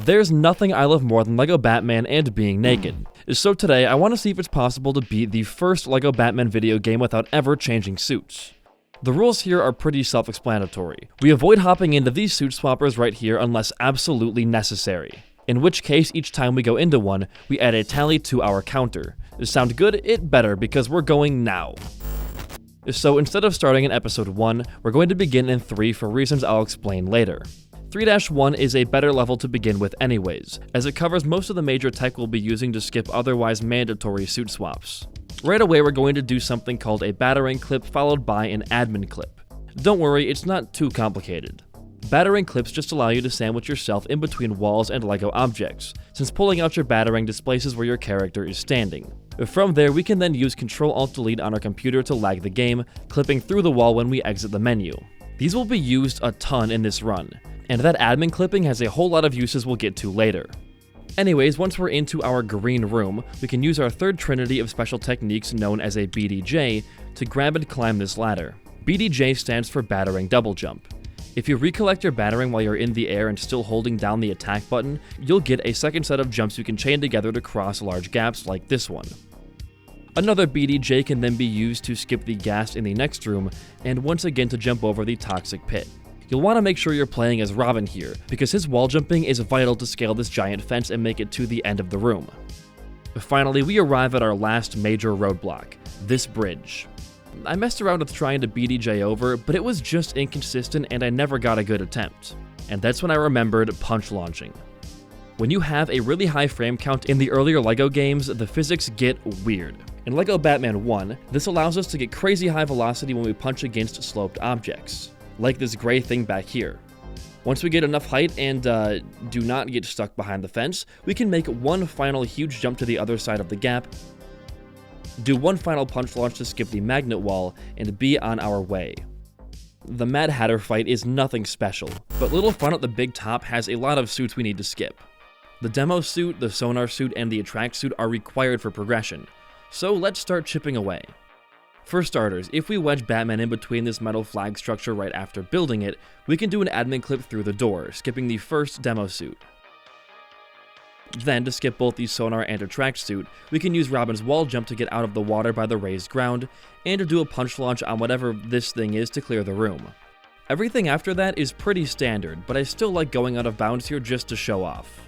There's nothing I love more than LEGO Batman and being naked. So today, I want to see if it's possible to beat the first LEGO Batman video game without ever changing suits. The rules here are pretty self-explanatory. We avoid hopping into these suit swappers right here unless absolutely necessary. In which case, each time we go into one, we add a tally to our counter. Does sound good? It better, because we're going now. So instead of starting in episode 1, we're going to begin in 3 for reasons I'll explain later. 3-1 is a better level to begin with anyways, as it covers most of the major tech we'll be using to skip otherwise mandatory suit swaps. Right away we're going to do something called a battering clip followed by an admin clip. Don't worry, it's not too complicated. Battering clips just allow you to sandwich yourself in between walls and LEGO objects, since pulling out your battering displaces where your character is standing. From there, we can then use Ctrl-Alt-Delete on our computer to lag the game, clipping through the wall when we exit the menu. These will be used a ton in this run, and that admin clipping has a whole lot of uses we'll get to later. Anyways, once we're into our green room, we can use our third trinity of special techniques known as a BDJ to grab and climb this ladder. BDJ stands for Battering Double Jump. If you recollect your battering while you're in the air and still holding down the attack button, you'll get a second set of jumps you can chain together to cross large gaps like this one. Another BDJ can then be used to skip the gas in the next room, and once again to jump over the toxic pit. You'll want to make sure you're playing as Robin here, because his wall jumping is vital to scale this giant fence and make it to the end of the room. Finally, we arrive at our last major roadblock, this bridge. I messed around with trying to BDJ over, but it was just inconsistent and I never got a good attempt. And that's when I remembered punch launching. When you have a really high frame count in the earlier LEGO games, the physics get weird. In LEGO Batman 1, this allows us to get crazy high velocity when we punch against sloped objects, like this gray thing back here. Once we get enough height and do not get stuck behind the fence, we can make one final huge jump to the other side of the gap, do one final punch launch to skip the magnet wall, and be on our way. The Mad Hatter fight is nothing special, but Little Fun at the big top has a lot of suits we need to skip. The demo suit, the sonar suit, and the attract suit are required for progression, so let's start chipping away. For starters, if we wedge Batman in between this metal flag structure right after building it, we can do an admin clip through the door, skipping the first demo suit. Then, to skip both the sonar and attract suit, we can use Robin's wall jump to get out of the water by the raised ground, and to do a punch launch on whatever this thing is to clear the room. Everything after that is pretty standard, but I still like going out of bounds here just to show off.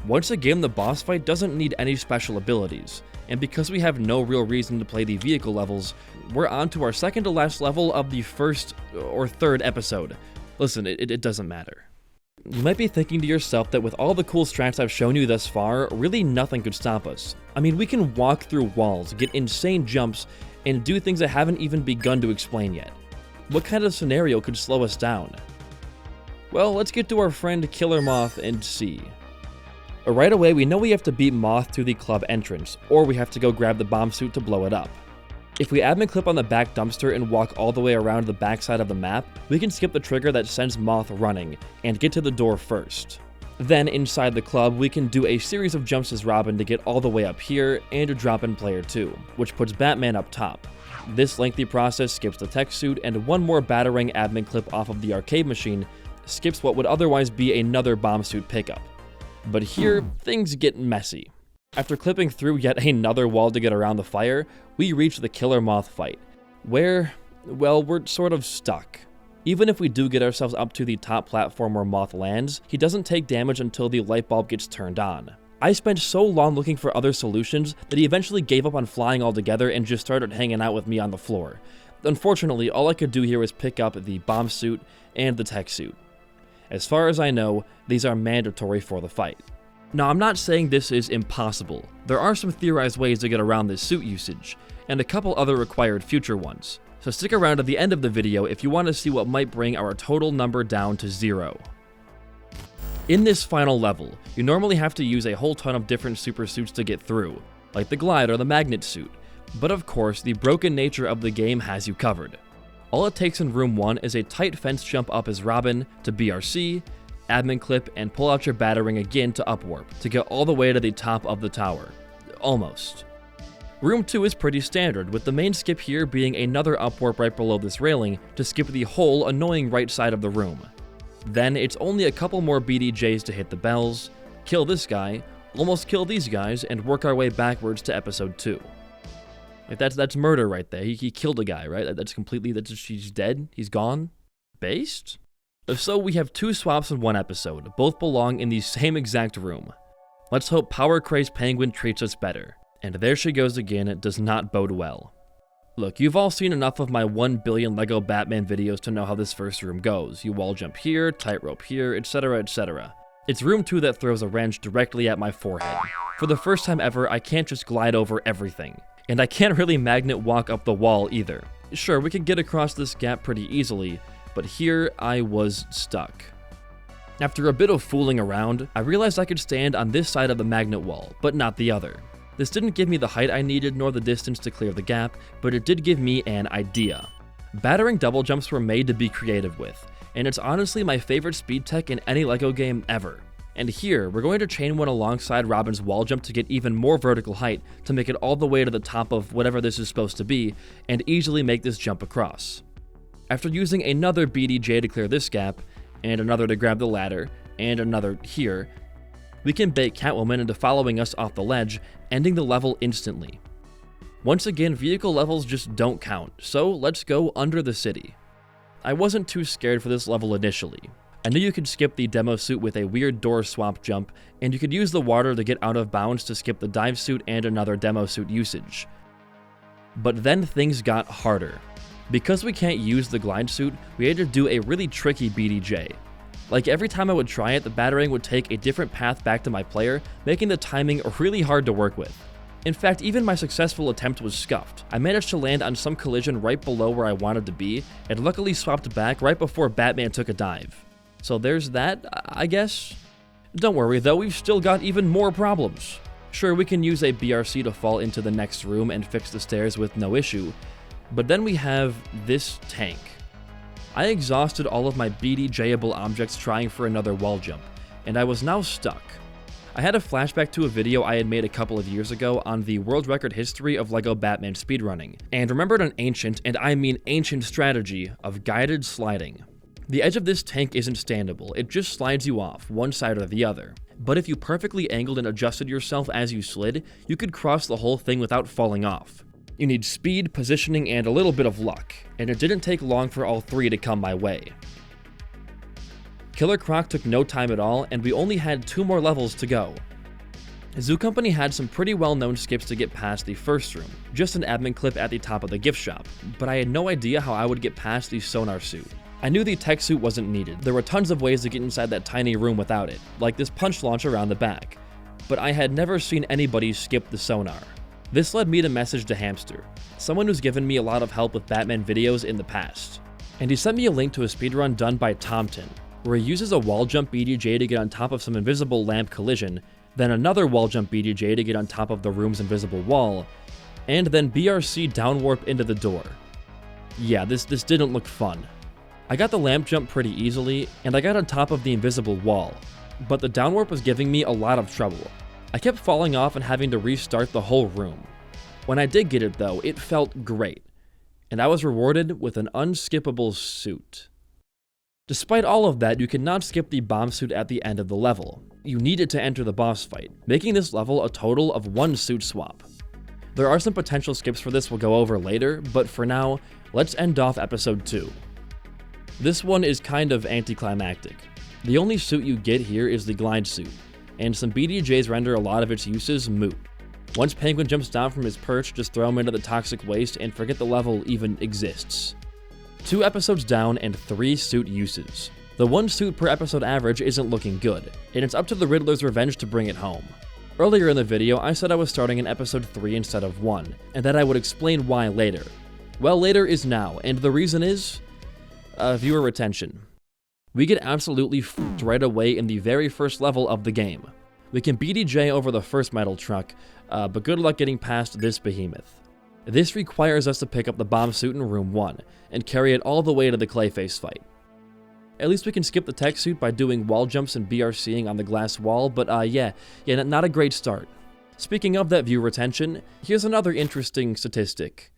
Once again, the boss fight doesn't need any special abilities, and because we have no real reason to play the vehicle levels, we're on to our second to last level of the first or third episode. Listen, it doesn't matter. You might be thinking to yourself that with all the cool strats I've shown you thus far, really nothing could stop us. I mean, we can walk through walls, get insane jumps, and do things I haven't even begun to explain yet. What kind of scenario could slow us down? Well, let's get to our friend Killer Moth and see. Right away, we know we have to beat Moth to the club entrance, or we have to go grab the bomb suit to blow it up. If we admin clip on the back dumpster and walk all the way around the backside of the map, we can skip the trigger that sends Moth running, and get to the door first. Then, inside the club, we can do a series of jumps as Robin to get all the way up here, and drop in player 2, which puts Batman up top. This lengthy process skips the tech suit, and one more battering admin clip off of the arcade machine skips what would otherwise be another bomb suit pickup. But here, things get messy. After clipping through yet another wall to get around the fire, we reach the Killer Moth fight, where, well, we're sort of stuck. Even if we do get ourselves up to the top platform where Moth lands, he doesn't take damage until the light bulb gets turned on. I spent so long looking for other solutions that he eventually gave up on flying altogether and just started hanging out with me on the floor. Unfortunately, all I could do here was pick up the bomb suit and the tech suit. As far as I know, these are mandatory for the fight. Now, I'm not saying this is impossible. There are some theorized ways to get around this suit usage, and a couple other required future ones. So stick around to the end of the video if you want to see what might bring our total number down to 0. In this final level, you normally have to use a whole ton of different super suits to get through, like the glide or the magnet suit. But of course, the broken nature of the game has you covered. All it takes in room 1 is a tight fence jump up as Robin to BRC, admin clip, and pull out your battering again to upwarp to get all the way to the top of the tower. Almost. Room 2 is pretty standard, with the main skip here being another upwarp right below this railing to skip the whole annoying right side of the room. Then it's only a couple more BDJs to hit the bells, kill this guy, almost kill these guys, and work our way backwards to episode 2. Like that's murder right there. He killed a guy, right? He's dead? He's gone? Based? So we have 2 swaps in one episode. Both belong in the same exact room. Let's hope Power Crazed Penguin treats us better. And there she goes again. It does not bode well. Look, you've all seen enough of my 1 billion LEGO Batman videos to know how this first room goes. You wall jump here, tightrope here, etc, etc. It's room 2 that throws a wrench directly at my forehead. For the first time ever, I can't just glide over everything. And I can't really magnet walk up the wall either. Sure, we can get across this gap pretty easily, but here I was stuck. After a bit of fooling around, I realized I could stand on this side of the magnet wall, but not the other. This didn't give me the height I needed nor the distance to clear the gap, but it did give me an idea. Battering double jumps were made to be creative with, and it's honestly my favorite speed tech in any LEGO game ever. And here, we're going to chain one alongside Robin's wall jump to get even more vertical height to make it all the way to the top of whatever this is supposed to be, and easily make this jump across. After using another BDJ to clear this gap, and another to grab the ladder, and another here, we can bait Catwoman into following us off the ledge, ending the level instantly. Once again, vehicle levels just don't count, so let's go under the city. I wasn't too scared for this level initially. I knew you could skip the demo suit with a weird door swap jump, and you could use the water to get out of bounds to skip the dive suit and another demo suit usage. But then things got harder. Because we can't use the glide suit, we had to do a really tricky BDJ. Like every time I would try it, the battering would take a different path back to my player, making the timing really hard to work with. In fact, even my successful attempt was scuffed. I managed to land on some collision right below where I wanted to be, and luckily swapped back right before Batman took a dive. So there's that, I guess? Don't worry though, we've still got even more problems. Sure, we can use a BRC to fall into the next room and fix the stairs with no issue, but then we have this tank. I exhausted all of my BDJ-able objects trying for another wall jump, and I was now stuck. I had a flashback to a video I had made a couple of years ago on the world record history of LEGO Batman speedrunning, and remembered an ancient, and I mean ancient strategy of guided sliding. The edge of this tank isn't standable, it just slides you off, one side or the other. But if you perfectly angled and adjusted yourself as you slid, you could cross the whole thing without falling off. You need speed, positioning, and a little bit of luck, and it didn't take long for all 3 to come my way. Killer Croc took no time at all, and we only had 2 more levels to go. Zoo Company had some pretty well-known skips to get past the first room, just an admin clip at the top of the gift shop, but I had no idea how I would get past the sonar suit. I knew the tech suit wasn't needed. There were tons of ways to get inside that tiny room without it, like this punch launch around the back, but I had never seen anybody skip the sonar. This led me to message to Hamster, someone who's given me a lot of help with Batman videos in the past, and he sent me a link to a speedrun done by Tomton, where he uses a wall jump BDJ to get on top of some invisible lamp collision, then another wall jump BDJ to get on top of the room's invisible wall, and then BRC downwarp into the door. Yeah, this didn't look fun. I got the lamp jump pretty easily, and I got on top of the invisible wall, but the downwarp was giving me a lot of trouble. I kept falling off and having to restart the whole room. When I did get it though, it felt great, and I was rewarded with an unskippable suit. Despite all of that, you cannot skip the bomb suit at the end of the level. You need it to enter the boss fight, making this level a total of 1 suit swap. There are some potential skips for this we'll go over later, but for now, let's end off episode 2. This one is kind of anticlimactic. The only suit you get here is the glide suit, and some BDJs render a lot of its uses moot. Once Penguin jumps down from his perch, just throw him into the toxic waste and forget the level even exists. 2 episodes down and 3 suit uses. The 1 suit per episode average isn't looking good, and it's up to the Riddler's revenge to bring it home. Earlier in the video, I said I was starting in episode 3 instead of 1, and that I would explain why later. Well, later is now, and the reason is viewer retention. We get absolutely f***ed right away in the very first level of the game. We can BDJ over the first metal truck, but good luck getting past this behemoth. This requires us to pick up the bomb suit in room 1, and carry it all the way to the Clayface fight. At least we can skip the tech suit by doing wall jumps and BRCing on the glass wall, but yeah, not a great start. Speaking of that view retention, here's another interesting statistic.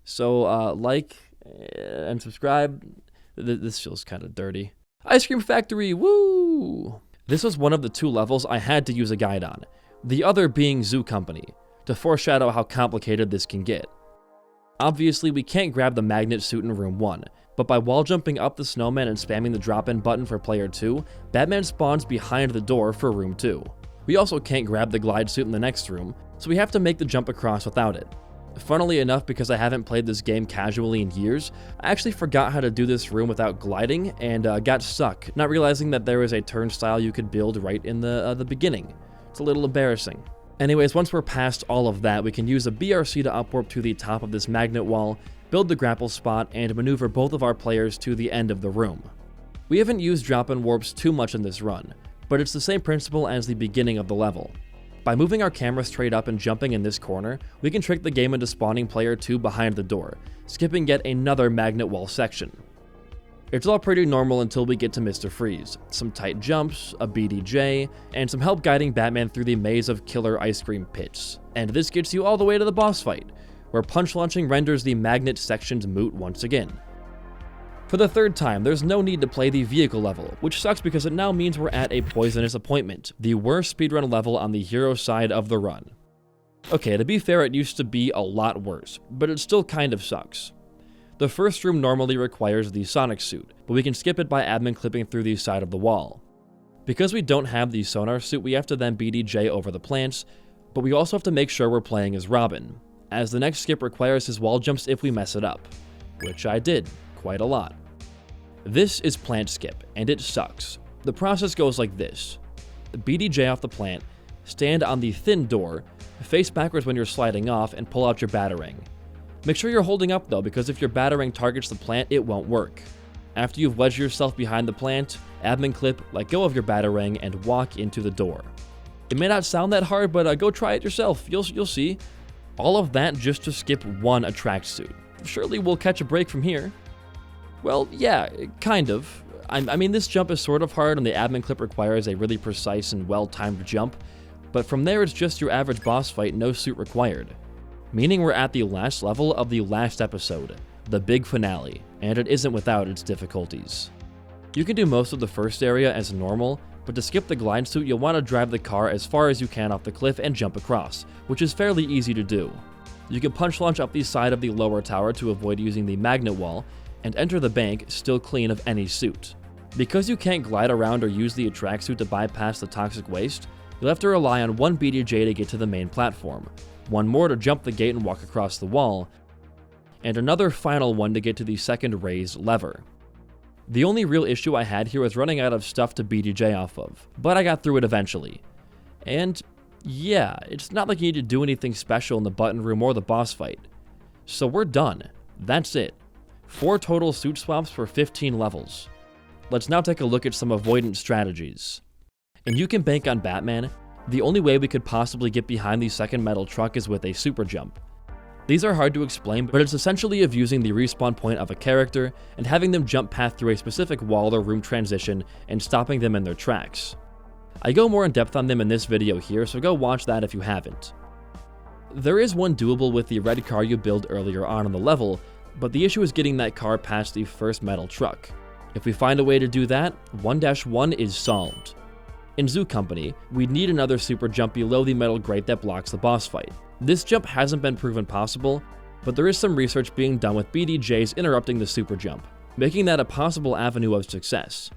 So, like and subscribe. This feels kind of dirty. Ice Cream Factory, woo! This was one of the 2 levels I had to use a guide on, the other being Zoo Company, to foreshadow how complicated this can get. Obviously, we can't grab the magnet suit in room 1, but by wall jumping up the snowman and spamming the drop-in button for player 2, Batman spawns behind the door for room 2. We also can't grab the glide suit in the next room, so we have to make the jump across without it. Funnily enough, because I haven't played this game casually in years, I actually forgot how to do this room without gliding and got stuck, not realizing that there was a turnstile you could build right in the beginning. It's a little embarrassing. Anyways, once we're past all of that, we can use a BRC to upwarp to the top of this magnet wall, build the grapple spot, and maneuver both of our players to the end of the room. We haven't used drop-in warps too much in this run, but it's the same principle as the beginning of the level. By moving our camera straight up and jumping in this corner, we can trick the game into spawning player 2 behind the door, skipping yet another magnet wall section. It's all pretty normal until we get to Mr. Freeze, some tight jumps, a BDJ, and some help guiding Batman through the maze of killer ice cream pits. And this gets you all the way to the boss fight, where punch launching renders the magnet sections moot once again. For the 3rd time, there's no need to play the vehicle level, which sucks because it now means we're at a poisonous appointment, the worst speedrun level on the hero side of the run. Okay, to be fair, it used to be a lot worse, but it still kind of sucks. The first room normally requires the Sonic suit, but we can skip it by admin clipping through the side of the wall. Because we don't have the sonar suit, we have to then BDJ over the plants, but we also have to make sure we're playing as Robin, as the next skip requires his wall jumps if we mess it up, which I did, quite a lot. This is plant skip, and it sucks. The process goes like this. BDJ off the plant, stand on the thin door, face backwards when you're sliding off, and pull out your batarang. Make sure you're holding up though, because if your batarang targets the plant, it won't work. After you've wedged yourself behind the plant, admin clip, let go of your batarang, and walk into the door. It may not sound that hard, but go try it yourself, you'll see. All of that just to skip 1 attract suit. Surely we'll catch a break from here. Well, yeah, kind of. I mean, this jump is sort of hard and the admin clip requires a really precise and well-timed jump, but from there it's just your average boss fight, no suit required. Meaning we're at the last level of the last episode, the big finale, and it isn't without its difficulties. You can do most of the first area as normal, but to skip the glide suit you'll want to drive the car as far as you can off the cliff and jump across, which is fairly easy to do. You can punch launch up the side of the lower tower to avoid using the magnet wall, and enter the bank still clean of any suit. Because you can't glide around or use the attract suit to bypass the toxic waste, you'll have to rely on 1 BDJ to get to the main platform, 1 more to jump the gate and walk across the wall, and another final one to get to the second raised lever. The only real issue I had here was running out of stuff to BDJ off of, but I got through it eventually. And yeah, it's not like you need to do anything special in the button room or the boss fight. So we're done. That's it. 4 total suit swaps for 15 levels. Let's now take a look at some avoidance strategies. And You Can Bank on Batman, the only way we could possibly get behind the second metal truck is with a super jump. These are hard to explain, but it's essentially of using the respawn point of a character and having them jump path through a specific wall or room transition and stopping them in their tracks. I go more in depth on them in this video here, so go watch that if you haven't. There is one doable with the red car you build earlier on in the level, but the issue is getting that car past the first metal truck. If we find a way to do that, 1-1 is solved. In Zoo Company, we'd need another super jump below the metal grate that blocks the boss fight. This jump hasn't been proven possible, but there is some research being done with BDJs interrupting the super jump, making that a possible avenue of success.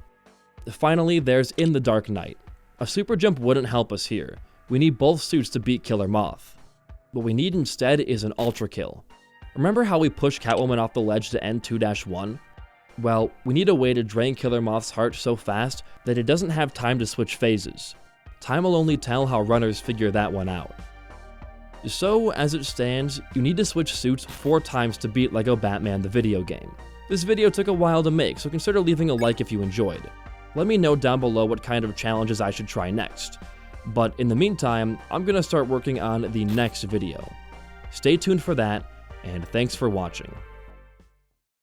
Finally, there's In the Dark Knight. A super jump wouldn't help us here. We need both suits to beat Killer Moth. What we need instead is an ultra kill. Remember how we pushed Catwoman off the ledge to end 2-1? Well, we need a way to drain Killer Moth's heart so fast that it doesn't have time to switch phases. Time will only tell how runners figure that one out. So, as it stands, you need to switch suits 4 times to beat LEGO Batman the video game. This video took a while to make, so consider leaving a like if you enjoyed. Let me know down below what kind of challenges I should try next. But in the meantime, I'm gonna start working on the next video. Stay tuned for that, and thanks for watching.